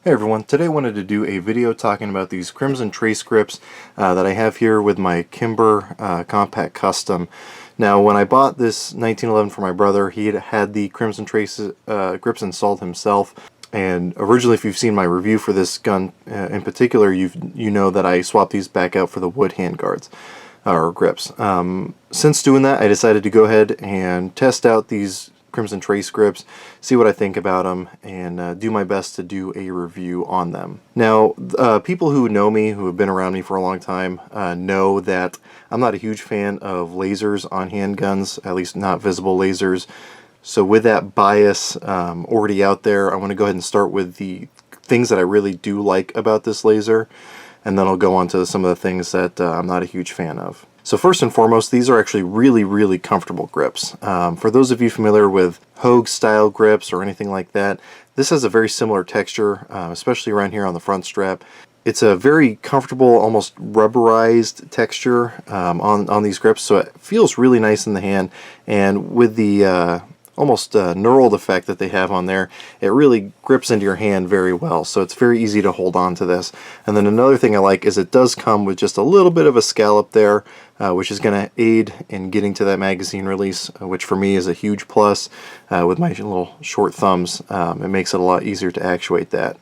Hey everyone, today I wanted to do a video talking about these Crimson Trace grips that I have here with my Kimber Compact Custom. Now when I bought this 1911 for my brother, he had the Crimson Trace grips installed himself, and originally, if you've seen my review for this gun in particular, you know that I swapped these back out for the wood handguards or grips. Since doing that, I decided to go ahead and test out these Crimson Trace grips, see what I think about them, and do my best to do a review on them. Now, people who know me, who have been around me for a long time, know that I'm not a huge fan of lasers on handguns, at least not visible lasers. So with that bias already out there, I want to go ahead and start with the things that I really do like about this laser, and then I'll go on to some of the things that I'm not a huge fan of. So first and foremost, these are actually really comfortable grips. For those of you familiar with Hogue style grips or anything like that, this has a very similar texture, especially around here on the front strap. It's a very comfortable, almost rubberized texture on these grips, so it feels really nice in the hand, and with the almost knurled effect that they have on there, it really grips into your hand very well, so it's very easy to hold on to this. And then another thing I like is it does come with just a little bit of a scallop there, which is going to aid in getting to that magazine release, which for me is a huge plus. With my little short thumbs, it makes it a lot easier to actuate that.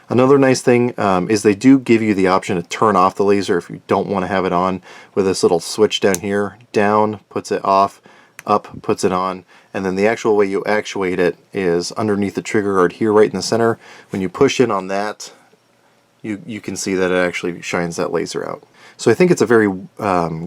Another nice thing is they do give you the option to turn off the laser if you don't want to have it on, with this little switch down here. Down puts it off, up puts it on, and then the actual way you actuate it is underneath the trigger guard here right in the center. When you push in on that, you can see that it actually shines that laser out. So I think it's a very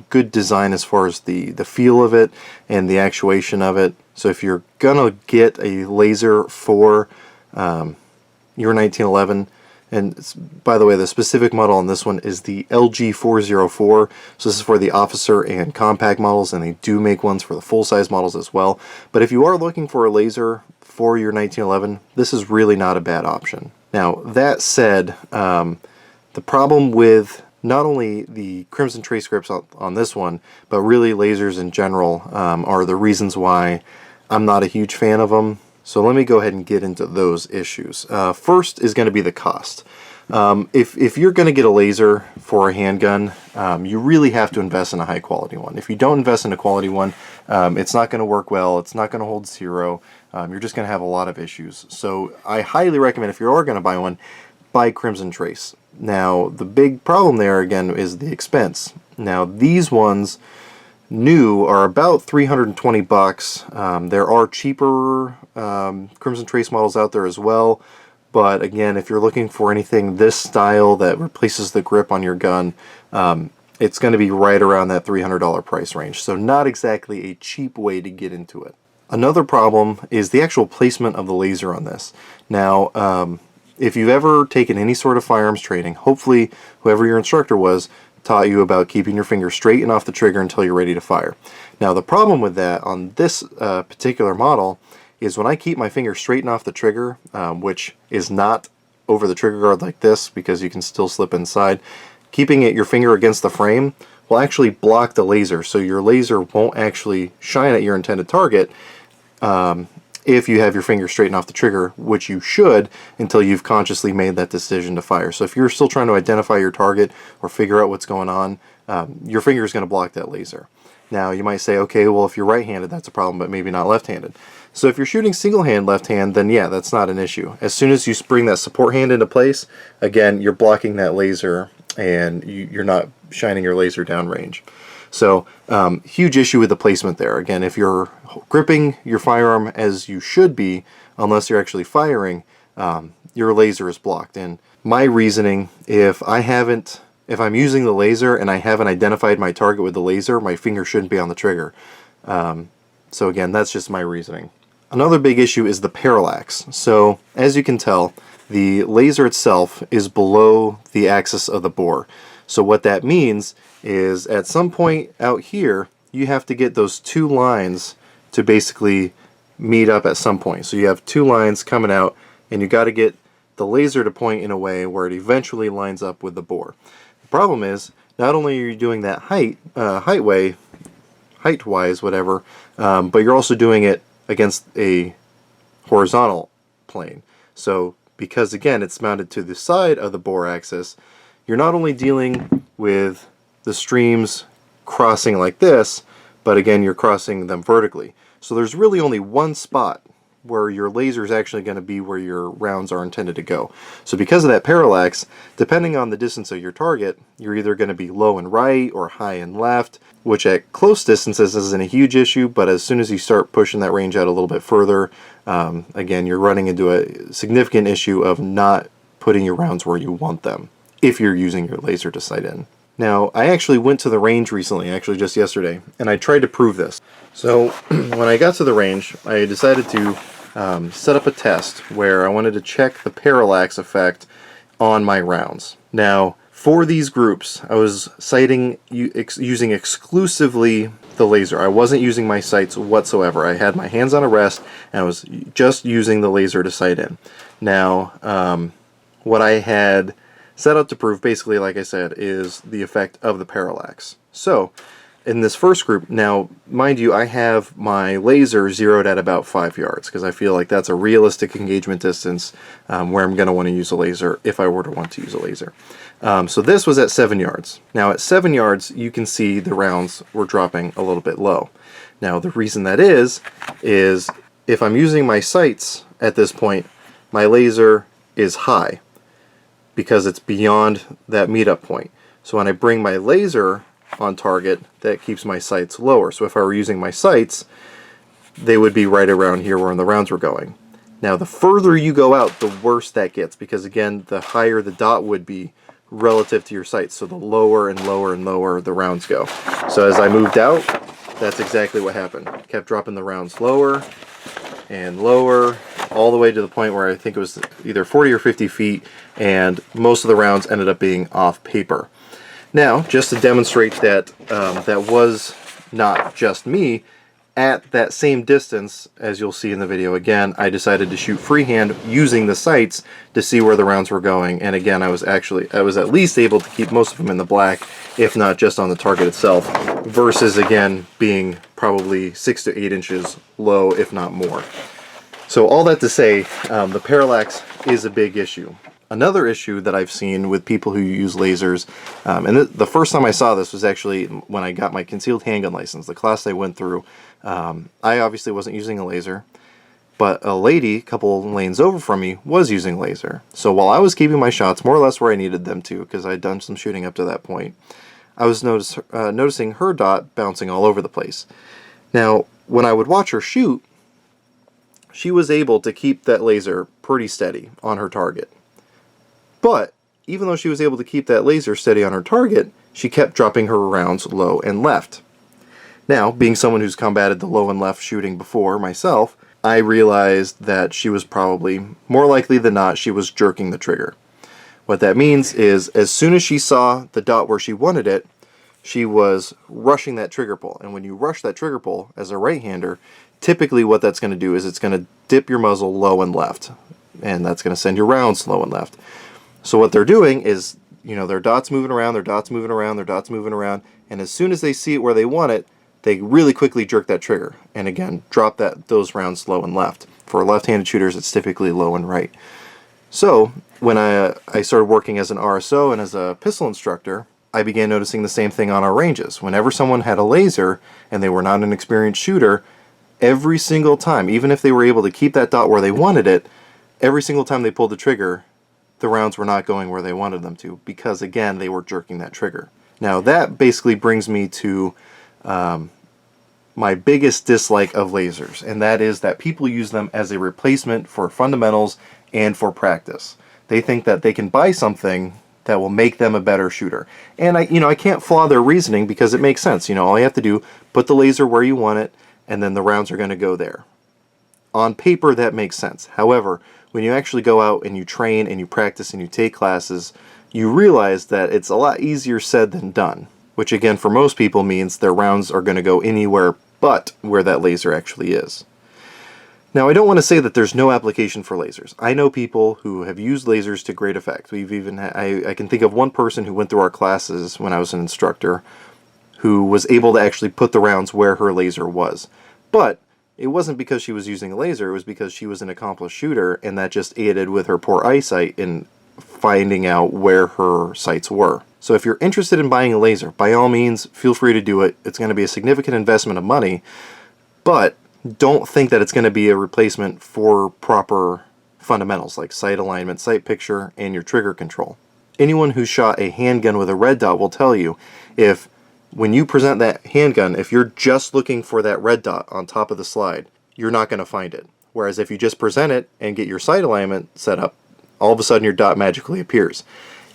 good design as far as the feel of it and the actuation of it. So if you're gonna get a laser for your 1911, and by the way, the specific model on this one is the LG404, so this is for the officer and compact models, and they do make ones for the full-size models as well. But if you are looking for a laser for your 1911, this is really not a bad option. Now, that said, the problem with not only the Crimson Trace grips on this one, but really lasers in general, are the reasons why I'm not a huge fan of them. So let me go ahead and get into those issues. First is going to be the cost. If you're going to get a laser for a handgun, you really have to invest in a high quality one. If you don't invest in a quality one, it's not going to work well, it's not going to hold zero, you're just going to have a lot of issues. So I highly recommend, if you are going to buy one, buy Crimson Trace. Now the big problem there again is the expense. Now these ones new are about 320 bucks. There are cheaper Crimson Trace models out there as well, but again, if you're looking for anything this style that replaces the grip on your gun, it's going to be right around that $300 price range, so not exactly a cheap way to get into it. Another problem is the actual placement of the laser on this. Now if you've ever taken any sort of firearms training, hopefully whoever your instructor was taught you about keeping your finger straight and off the trigger until you're ready to fire. Now the problem with that on this particular model is when I keep my finger straight and off the trigger, which is not over the trigger guard like this because you can still slip inside, keeping your finger against the frame will actually block the laser, so your laser won't actually shine at your intended target if you have your finger straight and off the trigger, which you should until you've consciously made that decision to fire. So if you're still trying to identify your target or figure out what's going on, your finger is going to block that laser. Now you might say, okay, well if you're right-handed that's a problem, but maybe not left-handed. So if you're shooting single hand left hand, then yeah, that's not an issue. As soon as you bring that support hand into place, again, you're blocking that laser and you're not shining your laser downrange. So huge issue with the placement there. Again, if you're gripping your firearm as you should be, unless you're actually firing, your laser is blocked. And my reasoning, if I'm using the laser and I haven't identified my target with the laser, my finger shouldn't be on the trigger. So again, that's just my reasoning. Another big issue is the parallax. So as you can tell, the laser itself is below the axis of the bore. So what that means is at some point out here, you have to get those two lines to basically meet up at some point. So you have two lines coming out, and you got to get the laser to point in a way where it eventually lines up with the bore. The problem is, not only are you doing that height-wise, whatever, but you're also doing it against a horizontal plane. So because again it's mounted to the side of the bore axis, you're not only dealing with the streams crossing like this, but again you're crossing them vertically. So there's really only one spot where your laser is actually going to be where your rounds are intended to go. So because of that parallax, depending on the distance of your target, you're either going to be low and right or high and left, which at close distances isn't a huge issue, but as soon as you start pushing that range out a little bit further, again, you're running into a significant issue of not putting your rounds where you want them if you're using your laser to sight in. Now, I actually went to the range recently, actually just yesterday, and I tried to prove this. So when I got to the range, I decided to set up a test where I wanted to check the parallax effect on my rounds. Now, for these groups, I was sighting using exclusively the laser. I wasn't using my sights whatsoever. I had my hands on a rest, and I was just using the laser to sight in. Now, what I had set out to prove, basically, like I said, is the effect of the parallax. So, in this first group, now, mind you, I have my laser zeroed at about 5 yards, because I feel like that's a realistic engagement distance where I'm going to want to use a laser if I were to want to use a laser. So this was at 7 yards. Now, at 7 yards, you can see the rounds were dropping a little bit low. Now, the reason that is if I'm using my sights at this point, my laser is high, because it's beyond that meetup point. So when I bring my laser on target, that keeps my sights lower. So if I were using my sights, they would be right around here where the rounds were going. Now the further you go out, the worse that gets, because again, the higher the dot would be relative to your sights. So the lower and lower and lower the rounds go. So as I moved out, that's exactly what happened. Kept dropping the rounds lower and lower, all the way to the point where I think it was either 40 or 50 feet, and most of the rounds ended up being off paper. Now, just to demonstrate that that was not just me, at that same distance, as you'll see in the video again, I decided to shoot freehand using the sights to see where the rounds were going, and again, I was at least able to keep most of them in the black, if not just on the target itself, versus again being probably 6 to 8 inches low, if not more. So all that to say, the parallax is a big issue. Another issue that I've seen with people who use lasers, and the first time I saw this was actually when I got my concealed handgun license, the class I went through. I obviously wasn't using a laser, but a lady a couple lanes over from me was using a laser. So while I was keeping my shots more or less where I needed them to, because I'd done some shooting up to that point, I was noticing her dot bouncing all over the place. Now, when I would watch her shoot, she was able to keep that laser pretty steady on her target. But even though she was able to keep that laser steady on her target, she kept dropping her rounds low and left. Now, being someone who's combated the low and left shooting before myself, I realized that she was probably, more likely than not, she was jerking the trigger. What that means is, as soon as she saw the dot where she wanted it, she was rushing that trigger pull. And when you rush that trigger pull as a right-hander, typically what that's going to do is it's going to dip your muzzle low and left. And that's going to send your rounds low and left. So what they're doing is, their dot's moving around, their dot's moving around, their dot's moving around, and as soon as they see it where they want it, they really quickly jerk that trigger, and again, drop those rounds low and left. For left-handed shooters, it's typically low and right. So when I started working as an RSO and as a pistol instructor, I began noticing the same thing on our ranges. Whenever someone had a laser and they were not an experienced shooter, every single time, even if they were able to keep that dot where they wanted it, every single time they pulled the trigger, the rounds were not going where they wanted them to, because again, they were jerking that trigger. Now that basically brings me to my biggest dislike of lasers, and that is that people use them as a replacement for fundamentals and for practice. They think that they can buy something that will make them a better shooter. And I can't flaw their reasoning, because it makes sense. All you have to do, put the laser where you want it, and then the rounds are going to go there. On paper, that makes sense. However, when you actually go out and you train and you practice and you take classes, you realize that it's a lot easier said than done, which again for most people means their rounds are going to go anywhere but where that laser actually is. Now, I don't want to say that there's no application for lasers. I know people who have used lasers to great effect. We've even I can think of one person who went through our classes when I was an instructor who was able to actually put the rounds where her laser was. But it wasn't because she was using a laser, it was because she was an accomplished shooter, and that just aided with her poor eyesight in finding out where her sights were. So if you're interested in buying a laser, by all means, feel free to do it. It's going to be a significant investment of money, but don't think that it's going to be a replacement for proper fundamentals like sight alignment, sight picture, and your trigger control. Anyone who's shot a handgun with a red dot will tell you, if when you present that handgun, if you're just looking for that red dot on top of the slide, you're not going to find it. Whereas if you just present it and get your sight alignment set up, all of a sudden your dot magically appears.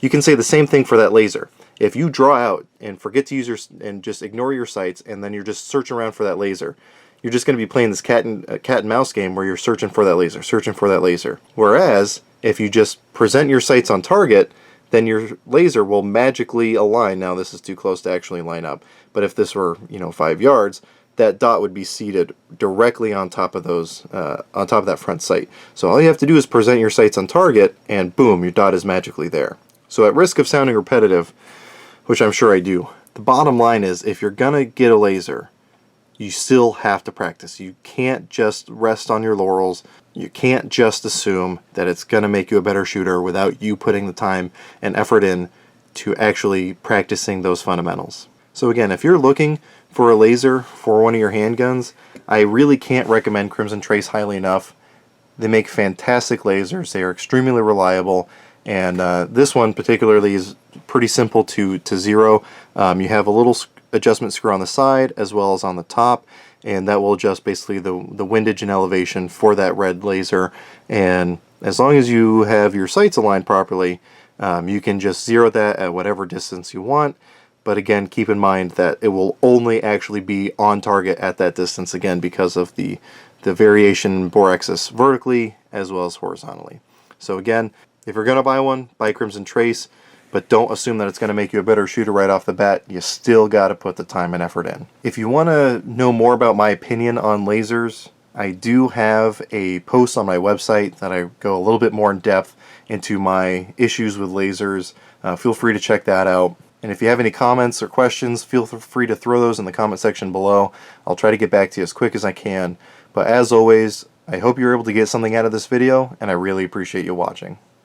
You can say the same thing for that laser. If you draw out and forget to use your, and just ignore your sights, and then you're just searching around for that laser, you're just going to be playing this cat and mouse game where you're searching for that laser, searching for that laser. Whereas if you just present your sights on target, then your laser will magically align. Now this is too close to actually line up, but if this were 5 yards, that dot would be seated directly on top of those, on top of that front sight. So all you have to do is present your sights on target, and boom, your dot is magically there. So at risk of sounding repetitive, which I'm sure I do, the bottom line is, if you're gonna get a laser, you still have to practice. You can't just rest on your laurels. You can't just assume that it's gonna make you a better shooter without you putting the time and effort in to actually practicing those fundamentals. So again, if you're looking for a laser for one of your handguns, I really can't recommend Crimson Trace highly enough. They make fantastic lasers. They are extremely reliable, and this one particularly is pretty simple to zero. You have a little adjustment screw on the side as well as on the top, and that will adjust basically the windage and elevation for that red laser. And as long as you have your sights aligned properly, you can just zero that at whatever distance you want. But again, keep in mind that it will only actually be on target at that distance, again, because of the variation in bore axis vertically as well as horizontally. So again, if you're going to buy one, buy Crimson Trace, but don't assume that it's going to make you a better shooter right off the bat. You still got to put the time and effort in. If you want to know more about my opinion on lasers, I do have a post on my website that I go a little bit more in depth into my issues with lasers. Feel free to check that out. And if you have any comments or questions, feel free to throw those in the comment section below. I'll try to get back to you as quick as I can. But as always, I hope you're able to get something out of this video, and I really appreciate you watching.